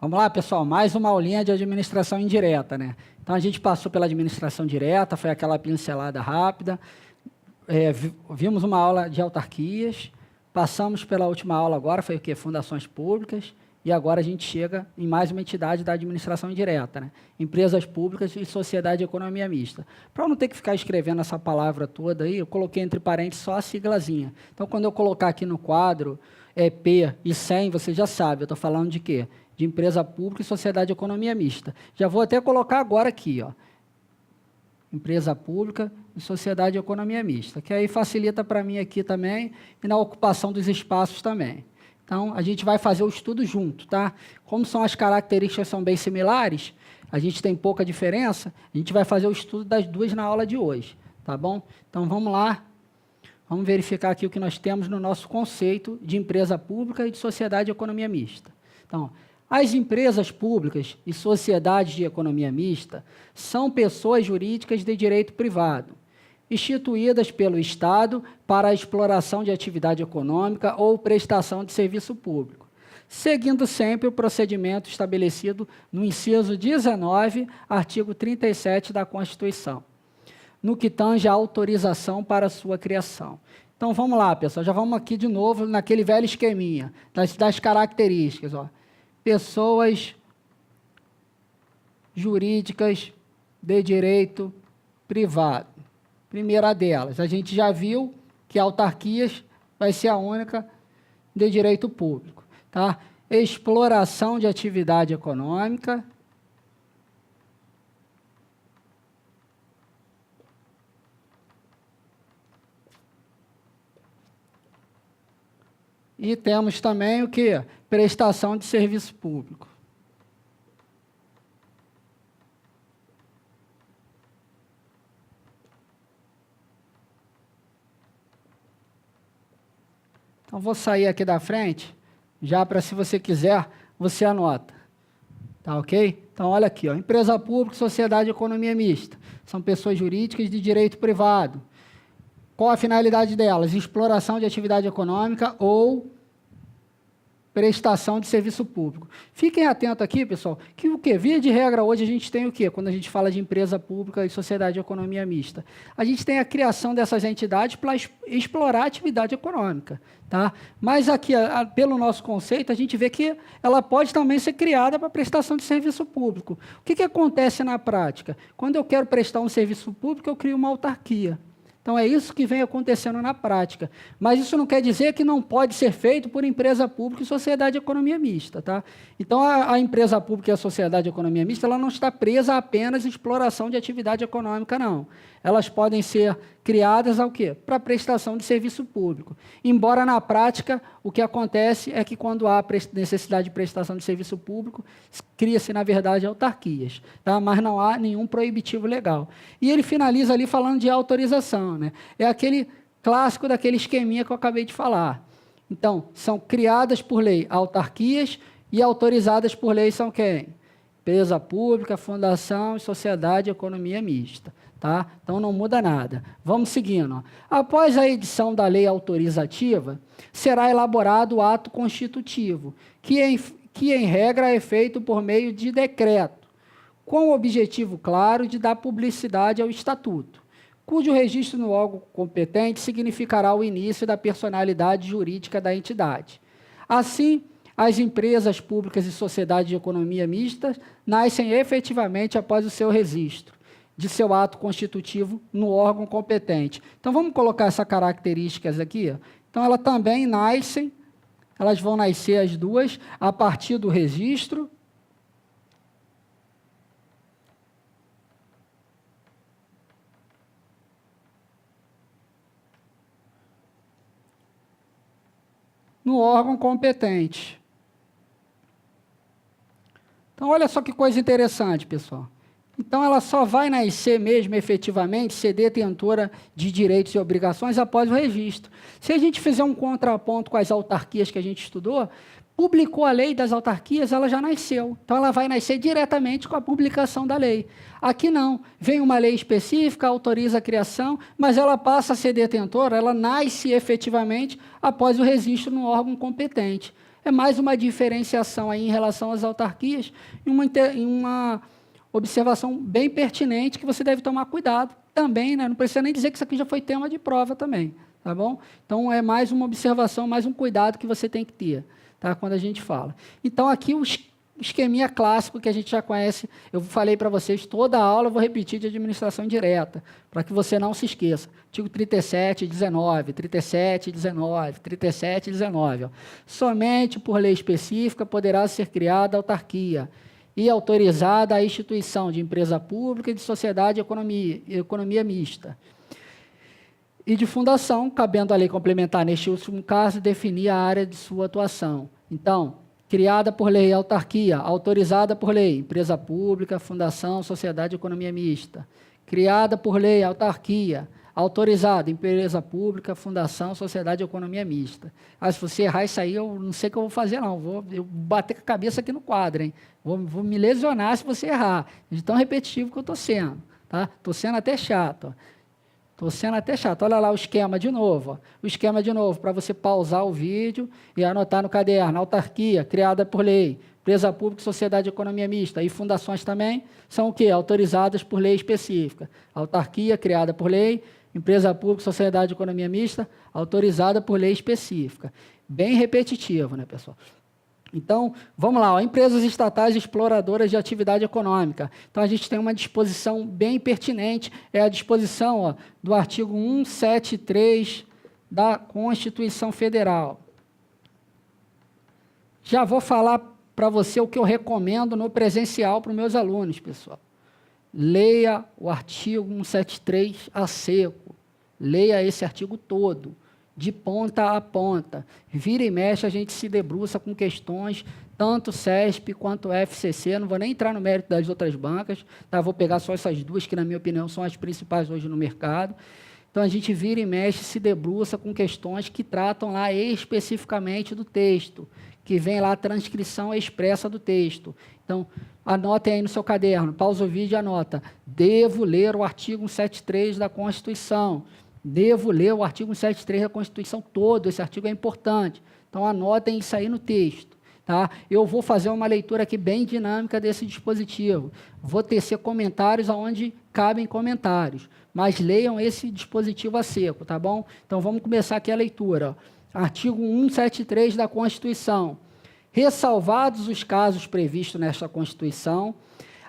Vamos lá, pessoal, mais uma aulinha de administração indireta, né? Então, a gente passou pela administração direta, foi aquela pincelada rápida, vimos uma aula de autarquias, passamos pela última aula agora, foi o quê? Fundações públicas, e agora a gente chega em mais uma entidade da administração indireta, né? Empresas públicas e sociedade de economia mista. Para eu não ter que ficar escrevendo essa palavra toda aí, eu coloquei entre parênteses só a siglazinha. Então, quando eu colocar aqui no quadro EP e 100, você já sabe, eu estou falando de quê? De empresa pública e sociedade de economia mista. Já vou até colocar agora aqui, ó. Empresa pública e sociedade de economia mista, que aí facilita para mim aqui também e na ocupação dos espaços também. Então, a gente vai fazer o estudo junto, tá? Como são as características são bem similares, a gente tem pouca diferença, a gente vai fazer o estudo das duas na aula de hoje, tá bom? Então, vamos lá. Vamos verificar aqui o que nós temos no nosso conceito de empresa pública e de sociedade de economia mista. Então, as empresas públicas e sociedades de economia mista são pessoas jurídicas de direito privado, instituídas pelo Estado para a exploração de atividade econômica ou prestação de serviço público, seguindo sempre o procedimento estabelecido no inciso 19, artigo 37 da Constituição, no que tange a autorização para sua criação. Então, vamos lá, pessoal, já vamos aqui de novo naquele velho esqueminha das características, ó. Pessoas jurídicas de direito privado. Primeira delas, a gente já viu que autarquias vai ser a única de direito público, tá? Exploração de atividade econômica. E temos também o quê? Prestação de serviço público. Então, vou sair aqui da frente, já para, se você quiser, você anota. Tá ok? Então, olha aqui, ó, empresa pública, sociedade de economia mista. São pessoas jurídicas de direito privado. Qual a finalidade delas? Exploração de atividade econômica ou prestação de serviço público. Fiquem atentos aqui, pessoal, que o quê? Via de regra, hoje a gente tem o quê? Quando a gente fala de empresa pública e sociedade de economia mista. A gente tem a criação dessas entidades para explorar a atividade econômica, tá? Mas aqui, pelo nosso conceito, a gente vê que ela pode também ser criada para prestação de serviço público. O que acontece na prática? Quando eu quero prestar um serviço público, eu crio uma autarquia. Então, é isso que vem acontecendo na prática. Mas isso não quer dizer que não pode ser feito por empresa pública e sociedade de economia mista, tá? Então, a empresa pública e a sociedade de economia mista, ela não está presa a apenas exploração de atividade econômica, não. Elas podem ser criadas ao quê? Para prestação de serviço público. Embora, na prática, o que acontece é que, quando há necessidade de prestação de serviço público, cria-se, na verdade, autarquias, tá? Mas não há nenhum proibitivo legal. E ele finaliza ali falando de autorização, né? É aquele clássico daquele esqueminha que eu acabei de falar. Então, são criadas por lei autarquias e autorizadas por lei são quem? Empresa pública, fundação e sociedade de economia mista. Tá? Então, não muda nada. Vamos seguindo. Ó. Após a edição da lei autorizativa, será elaborado o ato constitutivo, que em regra é feito por meio de decreto, com o objetivo claro de dar publicidade ao estatuto, cujo registro no órgão competente significará o início da personalidade jurídica da entidade. Assim, as empresas públicas e sociedades de economia mista nascem efetivamente após o seu registro de seu ato constitutivo no órgão competente. Então, vamos colocar essas características aqui. Ó. Então, elas também nascem, elas vão nascer as duas a partir do registro no órgão competente. Então, olha só que coisa interessante, pessoal. Então, ela só vai nascer mesmo, efetivamente, ser detentora de direitos e obrigações após o registro. Se a gente fizer um contraponto com as autarquias que a gente estudou, publicou a lei das autarquias, ela já nasceu. Então, ela vai nascer diretamente com a publicação da lei. Aqui não. Vem uma lei específica, autoriza a criação, mas ela passa a ser detentora, ela nasce efetivamente após o registro no órgão competente. é mais uma diferenciação aí em relação às autarquias e uma observação bem pertinente que você deve tomar cuidado também, né? Não precisa nem dizer que isso aqui já foi tema de prova também, tá bom? Então, é mais uma observação, mais um cuidado que você tem que ter, tá? Quando a gente fala. Então, aqui o esqueminha clássico que a gente já conhece, eu falei para vocês, toda a aula eu vou repetir de administração indireta, para que você não se esqueça. Artigo 37, 19, 37, 19, 37, 19. Ó. Somente por lei específica poderá ser criada autarquia e autorizada a instituição de empresa pública e de sociedade e economia mista. E de fundação, cabendo a lei complementar, neste último caso, definir a área de sua atuação. Então, criada por lei, autarquia, autorizada por lei, empresa pública, fundação, sociedade e economia mista. Criada por lei, autarquia, autorizada, empresa pública, fundação, sociedade e economia mista. Ah, se você errar isso aí, eu não sei o que eu vou fazer, não. Eu vou bater com a cabeça aqui no quadro, hein? Vou me lesionar se você errar. De tão repetitivo que eu estou sendo. Tá? Estou sendo até chato. Ó. Estou sendo até chato. Olha lá o esquema de novo. Ó. O esquema de novo, para você pausar o vídeo e anotar no caderno. Autarquia, criada por lei. Empresa pública, sociedade de economia mista. E fundações também são o quê? Autorizadas por lei específica. Autarquia, criada por lei. Empresa pública, sociedade de economia mista, autorizada por lei específica. Bem repetitivo, né, pessoal? Então, vamos lá, ó, empresas estatais exploradoras de atividade econômica. Então, a gente tem uma disposição bem pertinente, é a disposição ó, do artigo 173 da Constituição Federal. Já vou falar para você o que eu recomendo no presencial para os meus alunos, pessoal. Leia o artigo 173 a seco. Leia esse artigo todo, de ponta a ponta. Vira e mexe, a gente se debruça com questões, tanto CESP quanto FCC. Não vou nem entrar no mérito das outras bancas, tá? Vou pegar só essas duas, que na minha opinião são as principais hoje no mercado. Então, a gente vira e mexe, se debruça com questões que tratam lá especificamente do texto, que vem lá a transcrição expressa do texto. Então, anotem aí no seu caderno, pausa o vídeo e anota. Devo ler o artigo 173 da Constituição. Devo ler o artigo 173 da Constituição todo, esse artigo é importante. Então, anotem isso aí no texto. Tá? Eu vou fazer uma leitura aqui bem dinâmica desse dispositivo. Vou tecer comentários aonde cabem comentários, mas leiam esse dispositivo a seco, tá bom? Então, vamos começar aqui a leitura. Ó. Artigo 173 da Constituição. Ressalvados os casos previstos nesta Constituição,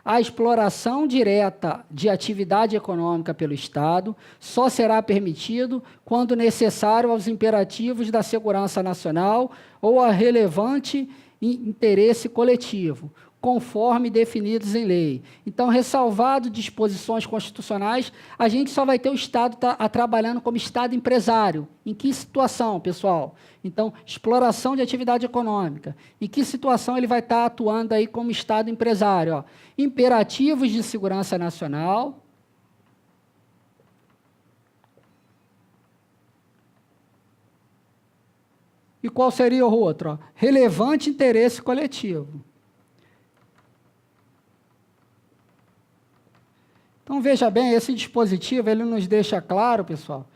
a exploração direta de atividade econômica pelo Estado só será permitido quando necessário aos imperativos da segurança nacional ou a relevante interesse coletivo, conforme definidos em lei. Então, ressalvado disposições constitucionais, a gente só vai ter o Estado trabalhando como Estado empresário. Em que situação, pessoal? Então, exploração de atividade econômica. Em que situação ele vai estar atuando aí como Estado empresário? Ó? Imperativos de segurança nacional. E qual seria o outro? Ó? Relevante interesse coletivo. Então, veja bem, esse dispositivo, ele nos deixa claro, pessoal,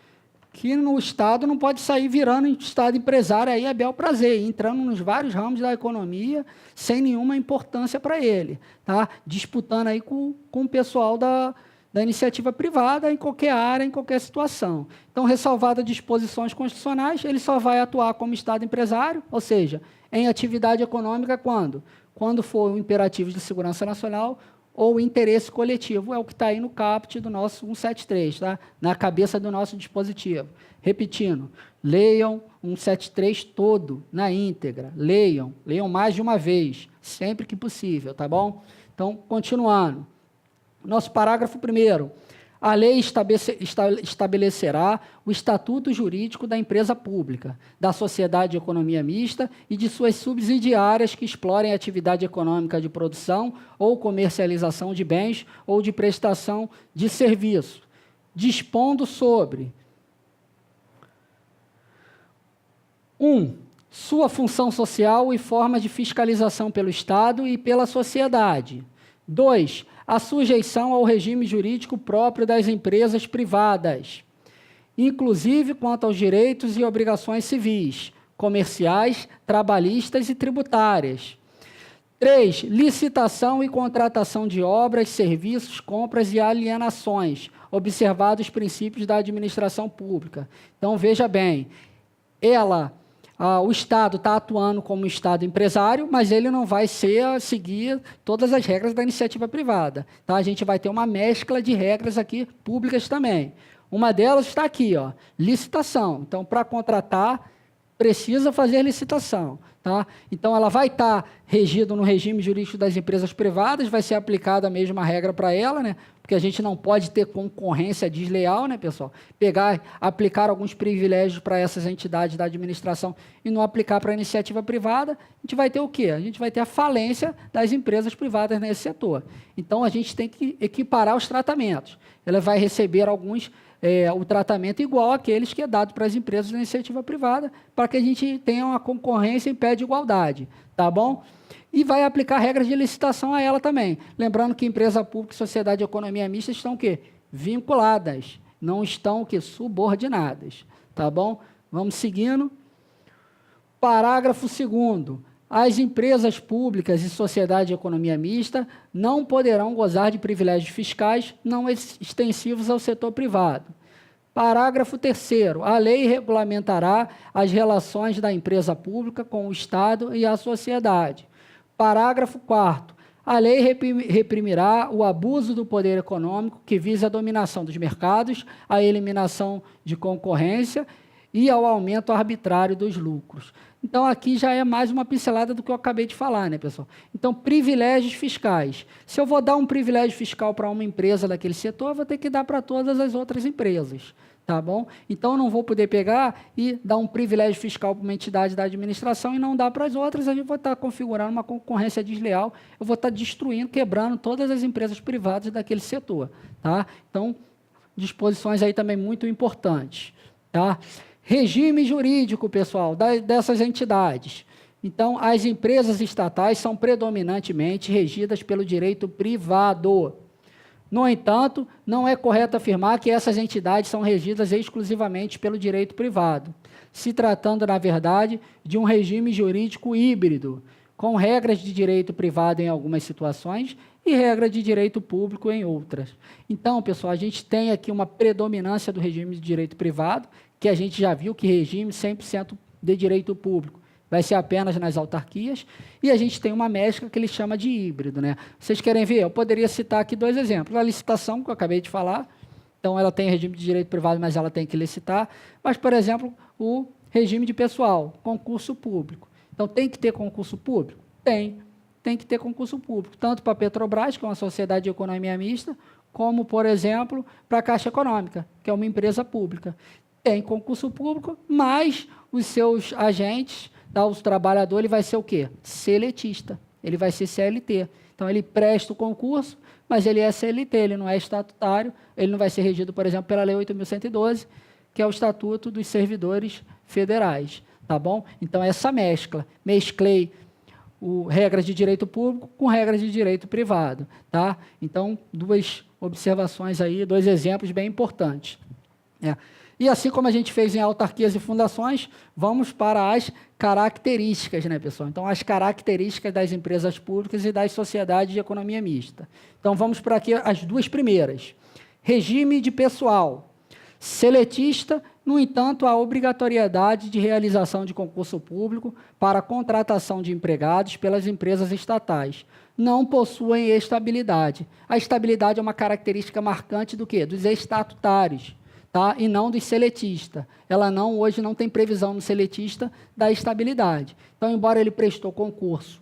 que no Estado não pode sair virando Estado empresário aí a bel prazer, entrando nos vários ramos da economia sem nenhuma importância para ele, tá? Disputando aí com o pessoal da iniciativa privada em qualquer área, em qualquer situação. Então, ressalvado disposições constitucionais, ele só vai atuar como Estado empresário, ou seja, em atividade econômica quando? Quando for um imperativo de segurança nacional ou interesse coletivo, é o que está aí no caput do nosso 173, tá? Na cabeça do nosso dispositivo. Repetindo, leiam 173 todo, na íntegra, leiam mais de uma vez, sempre que possível, tá bom? Então, continuando. Nosso parágrafo 1º. A lei estabelecerá o estatuto jurídico da empresa pública, da sociedade de economia mista e de suas subsidiárias que explorem atividade econômica de produção ou comercialização de bens ou de prestação de serviço, dispondo sobre 1. Sua função social e forma de fiscalização pelo Estado e pela sociedade. 2. A sujeição ao regime jurídico próprio das empresas privadas, inclusive quanto aos direitos e obrigações civis, comerciais, trabalhistas e tributárias. 3. Licitação e contratação de obras, serviços, compras e alienações, observados os princípios da administração pública. Então, veja bem, o Estado está atuando como Estado empresário, mas ele não vai seguir todas as regras da iniciativa privada. Tá? A gente vai ter uma mescla de regras aqui públicas também. Uma delas está aqui, ó, licitação. Então, para contratar, precisa fazer licitação. Tá? Então, ela vai estar regida no regime jurídico das empresas privadas, vai ser aplicada a mesma regra para ela, né? Porque a gente não pode ter concorrência desleal, né, pessoal? Aplicar alguns privilégios para essas entidades da administração e não aplicar para a iniciativa privada, a gente vai ter o quê? A gente vai ter a falência das empresas privadas nesse setor. Então, a gente tem que equiparar os tratamentos. Ela vai receber o tratamento igual àqueles que é dado para as empresas da iniciativa privada, para que a gente tenha uma concorrência em pé de igualdade, tá bom? E vai aplicar regras de licitação a ela também. Lembrando que empresa pública e sociedade de economia mista estão o quê? Vinculadas, não estão o quê? Subordinadas, tá bom? Vamos seguindo. Parágrafo 2º. As empresas públicas e sociedade de economia mista não poderão gozar de privilégios fiscais não extensivos ao setor privado. Parágrafo 3º. A lei regulamentará as relações da empresa pública com o Estado e a sociedade. Parágrafo 4º. A lei reprimirá o abuso do poder econômico que visa a dominação dos mercados, a eliminação de concorrência e ao aumento arbitrário dos lucros. Então, aqui já é mais uma pincelada do que eu acabei de falar, né, pessoal? Então, privilégios fiscais. Se eu vou dar um privilégio fiscal para uma empresa daquele setor, eu vou ter que dar para todas as outras empresas, tá bom? Então, eu não vou poder pegar e dar um privilégio fiscal para uma entidade da administração e não dar para as outras, a gente vai estar configurando uma concorrência desleal, eu vou estar destruindo, quebrando todas as empresas privadas daquele setor, tá? Então, disposições aí também muito importantes, tá? Regime jurídico, pessoal, dessas entidades. Então, as empresas estatais são predominantemente regidas pelo direito privado. No entanto, não é correto afirmar que essas entidades são regidas exclusivamente pelo direito privado, se tratando, na verdade, de um regime jurídico híbrido, com regras de direito privado em algumas situações e regra de direito público em outras. Então, pessoal, a gente tem aqui uma predominância do regime de direito privado, que a gente já viu que regime 100% de direito público vai ser apenas nas autarquias, e a gente tem uma mescla que ele chama de híbrido, né? Vocês querem ver? Eu poderia citar aqui 2 exemplos. A licitação, que eu acabei de falar, então ela tem regime de direito privado, mas ela tem que licitar. Mas, por exemplo, o regime de pessoal, concurso público. Então, tem que ter concurso público? Tem que ter concurso público, tanto para a Petrobras, que é uma sociedade de economia mista, como, por exemplo, para a Caixa Econômica, que é uma empresa pública. Tem concurso público, mas os seus agentes, o trabalhador, ele vai ser o quê? Seletista, ele vai ser CLT. Então, ele presta o concurso, mas ele é CLT, ele não é estatutário, ele não vai ser regido, por exemplo, pela Lei 8.112, que é o Estatuto dos Servidores Federais, tá bom? Então, essa mesclei regras de direito público com regras de direito privado, tá? Então, 2 observações aí, 2 exemplos bem importantes. E assim como a gente fez em autarquias e fundações, vamos para as características, né, pessoal? Então, as características das empresas públicas e das sociedades de economia mista. Então, vamos para aqui as 2 primeiras. Regime de pessoal. Seletista, no entanto, a obrigatoriedade de realização de concurso público para a contratação de empregados pelas empresas estatais. Não possuem estabilidade. A estabilidade é uma característica marcante do quê? Dos estatutários. Tá? E não dos seletistas. Ela hoje não tem previsão no seletista da estabilidade. Então, embora ele prestou concurso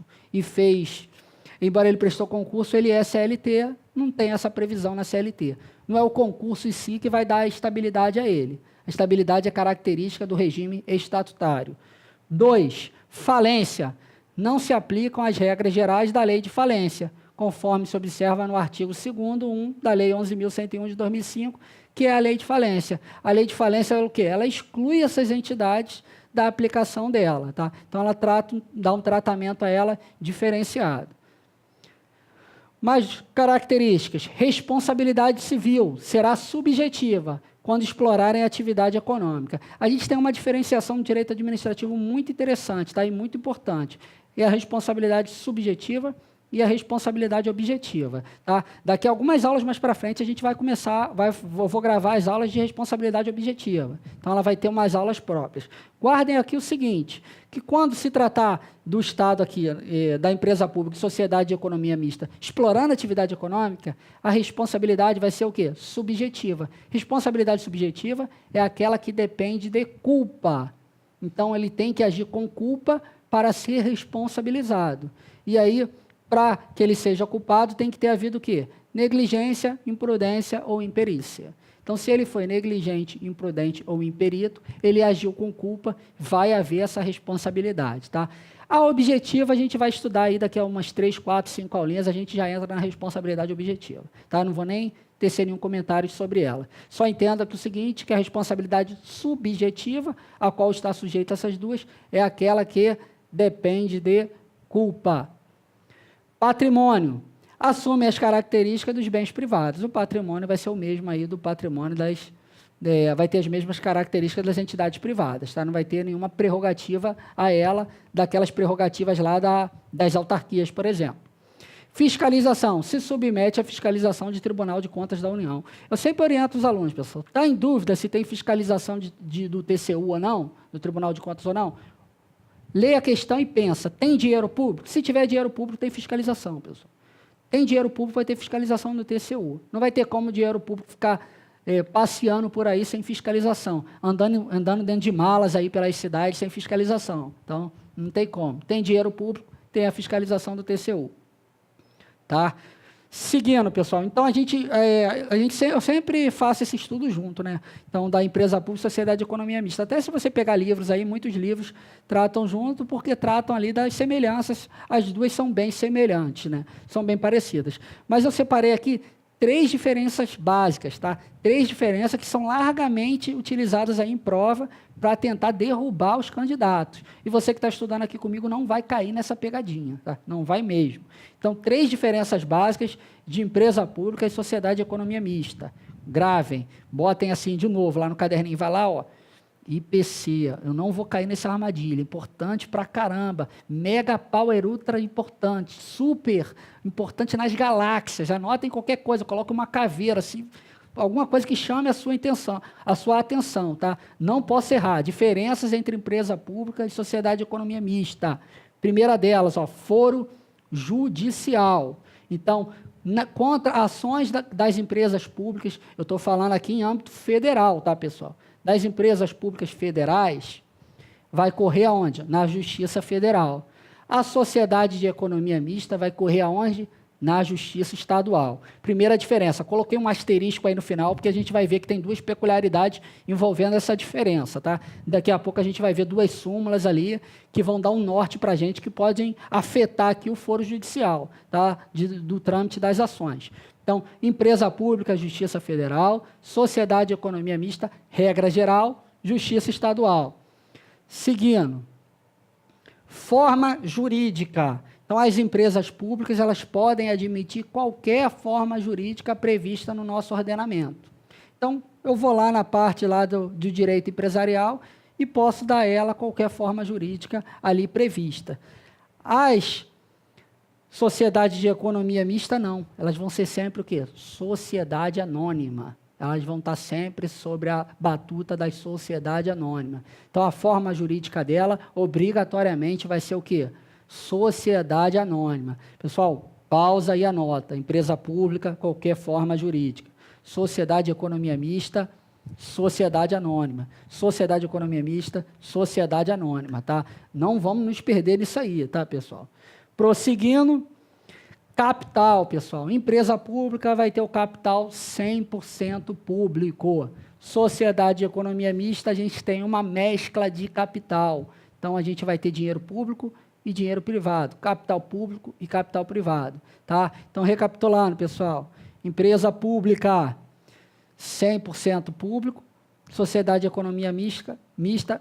ele é CLT, não tem essa previsão na CLT. Não é o concurso em si que vai dar a estabilidade a ele. A estabilidade é característica do regime estatutário. 2, falência. Não se aplicam as regras gerais da lei de falência, conforme se observa no artigo 2º, 1 da Lei 11.101 de 2005, que é a lei de falência. A lei de falência é o quê? Ela exclui essas entidades da aplicação dela, tá? Então, ela dá um tratamento a ela diferenciado. Mais características. Responsabilidade civil será subjetiva quando explorarem a atividade econômica. A gente tem uma diferenciação no direito administrativo muito interessante, tá? E muito importante. É a responsabilidade subjetiva e a responsabilidade objetiva. Tá? Daqui a algumas aulas mais para frente, a gente vai começar, vou gravar as aulas de responsabilidade objetiva. Então, ela vai ter umas aulas próprias. Guardem aqui o seguinte, que quando se tratar do Estado aqui, da empresa pública, sociedade de economia mista, explorando a atividade econômica, a responsabilidade vai ser o quê? Subjetiva. Responsabilidade subjetiva é aquela que depende de culpa. Então, ele tem que agir com culpa para ser responsabilizado. E aí, para que ele seja culpado, tem que ter havido o quê? Negligência, imprudência ou imperícia. Então, se ele foi negligente, imprudente ou imperito, ele agiu com culpa, vai haver essa responsabilidade. Tá? A objetiva a gente vai estudar aí daqui a umas 3, 4, 5 aulinhas, a gente já entra na responsabilidade objetiva. Tá? Não vou nem tecer nenhum comentário sobre ela. Só entenda que o seguinte, que a responsabilidade subjetiva, a qual está sujeita a essas duas, é aquela que depende de culpa. Patrimônio. Assume as características dos bens privados. O patrimônio vai ser o mesmo aí do patrimônio vai ter as mesmas características das entidades privadas, tá? Não vai ter nenhuma prerrogativa a ela, daquelas prerrogativas lá das autarquias, por exemplo. Fiscalização. Se submete à fiscalização de Tribunal de Contas da União. Eu sempre oriento os alunos, pessoal. Está em dúvida se tem fiscalização do TCU ou não, do Tribunal de Contas ou não? Lê a questão e pensa, tem dinheiro público? Se tiver dinheiro público, tem fiscalização, pessoal. Tem dinheiro público, vai ter fiscalização no TCU. Não vai ter como o dinheiro público ficar passeando por aí sem fiscalização, andando dentro de malas aí pelas cidades sem fiscalização. Então, não tem como. Tem dinheiro público, tem a fiscalização do TCU. Tá? Seguindo, pessoal, então eu sempre faço esse estudo junto, né? Então, da empresa pública, sociedade de economia mista. Até se você pegar livros aí, muitos livros tratam junto, porque tratam ali das semelhanças, as duas são bem semelhantes, né? São bem parecidas. Mas eu separei aqui 3 diferenças básicas, tá? 3 diferenças que são largamente utilizadas aí em prova para tentar derrubar os candidatos. E você que está estudando aqui comigo não vai cair nessa pegadinha, tá? Não vai mesmo. Então, 3 diferenças básicas de empresa pública e sociedade de economia mista. Gravem, botem assim de novo lá no caderninho, vai lá, ó. IPC, eu não vou cair nessa armadilha, importante pra caramba, mega power ultra importante, super importante nas galáxias, anotem qualquer coisa, coloque uma caveira, assim, alguma coisa que chame a sua atenção, tá? Não posso errar, diferenças entre empresa pública e sociedade de economia mista. Primeira delas, ó, foro judicial. Então, contra ações das empresas públicas, eu estou falando aqui em âmbito federal, tá, pessoal? Das empresas públicas federais, vai correr aonde? Na Justiça Federal. A sociedade de economia mista vai correr aonde? Na Justiça Estadual. Primeira diferença, coloquei um asterisco aí no final, porque a gente vai ver que tem 2 peculiaridades envolvendo essa diferença, tá? Daqui a pouco a gente vai ver 2 súmulas ali, que vão dar um norte para a gente, que podem afetar aqui o foro judicial, tá? Do trâmite das ações. Então, empresa pública, Justiça Federal, sociedade de economia mista, regra geral, Justiça Estadual. Seguindo, forma jurídica. Então, as empresas públicas, elas podem admitir qualquer forma jurídica prevista no nosso ordenamento. Então, eu vou lá na parte lá do direito empresarial e posso dar a ela qualquer forma jurídica ali prevista. As sociedades de economia mista, não. Elas vão ser sempre o quê? Sociedade anônima. Elas vão estar sempre sobre a batuta da sociedade anônima. Então, a forma jurídica dela, obrigatoriamente, vai ser o quê? Sociedade anônima. Pessoal, pausa e anota. Empresa pública, qualquer forma jurídica. Sociedade de economia mista, sociedade anônima. Sociedade de economia mista, sociedade anônima, tá? Não vamos nos perder nisso aí, tá, pessoal? Prosseguindo, capital, pessoal. Empresa pública vai ter o capital 100% público. Sociedade de economia mista, a gente tem uma mescla de capital. Então, a gente vai ter dinheiro público e dinheiro privado. Capital público e capital privado. Tá? Então, recapitulando, pessoal. Empresa pública, 100% público. sociedade de economia mista,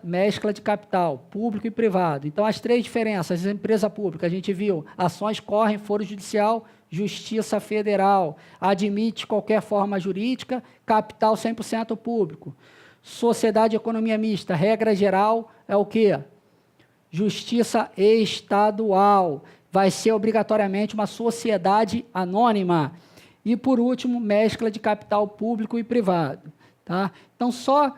mescla de capital, público e privado. Então, as três diferenças, empresa pública, a gente viu, ações correm, foro judicial, Justiça Federal, admite qualquer forma jurídica, capital 100% público. Sociedade de economia mista, regra geral, é o quê? Justiça estadual, vai ser obrigatoriamente uma sociedade anônima. E, por último, mescla de capital público e privado. Tá? Então, só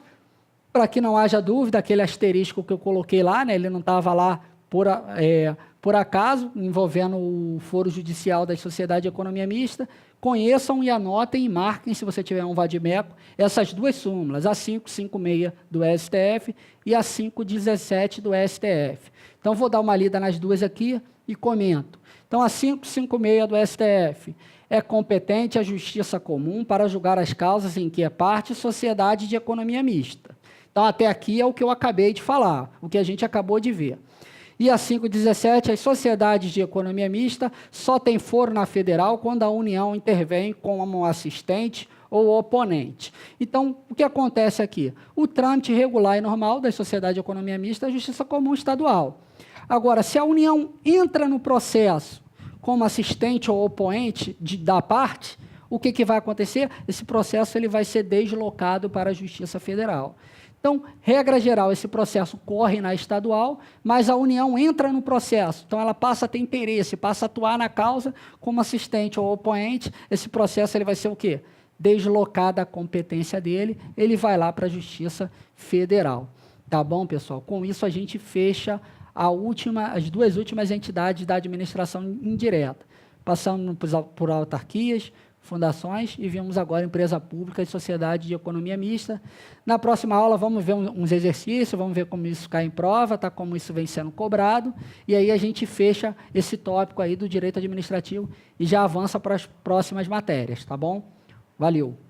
para que não haja dúvida, aquele asterisco que eu coloquei lá, né, ele não estava lá por acaso, envolvendo o foro judicial da Sociedade de Economia Mista, conheçam e anotem e marquem, se você tiver um vadimeco, essas duas súmulas, a 556 do STF e a 517 do STF. Então, vou dar uma lida nas duas aqui e comento. Então, a 556 do STF é competente a justiça comum para julgar as causas em que é parte sociedade de economia mista. Então, até aqui é o que eu acabei de falar, o que a gente acabou de ver. E a 517, as sociedades de economia mista só tem foro na federal quando a União intervém como assistente ou oponente. Então, o que acontece aqui? O trâmite regular e normal das sociedades de economia mista é a justiça comum estadual. Agora, se a União entra no processo como assistente ou oponente da parte, o que vai acontecer? Esse processo ele vai ser deslocado para a Justiça Federal. Então, regra geral, esse processo corre na estadual, mas a União entra no processo. Então, ela passa a ter interesse, passa a atuar na causa como assistente ou oponente. Esse processo ele vai ser o quê? Deslocado a competência dele, ele vai lá para a Justiça Federal. Tá bom, pessoal? Com isso, a gente fecha as duas últimas entidades da administração indireta, passando por autarquias, fundações e vimos agora empresa pública e sociedade de economia mista. Na próxima aula vamos ver uns exercícios, vamos ver como isso cai em prova, tá, como isso vem sendo cobrado, e aí a gente fecha esse tópico aí do direito administrativo e já avança para as próximas matérias, tá bom? Valeu!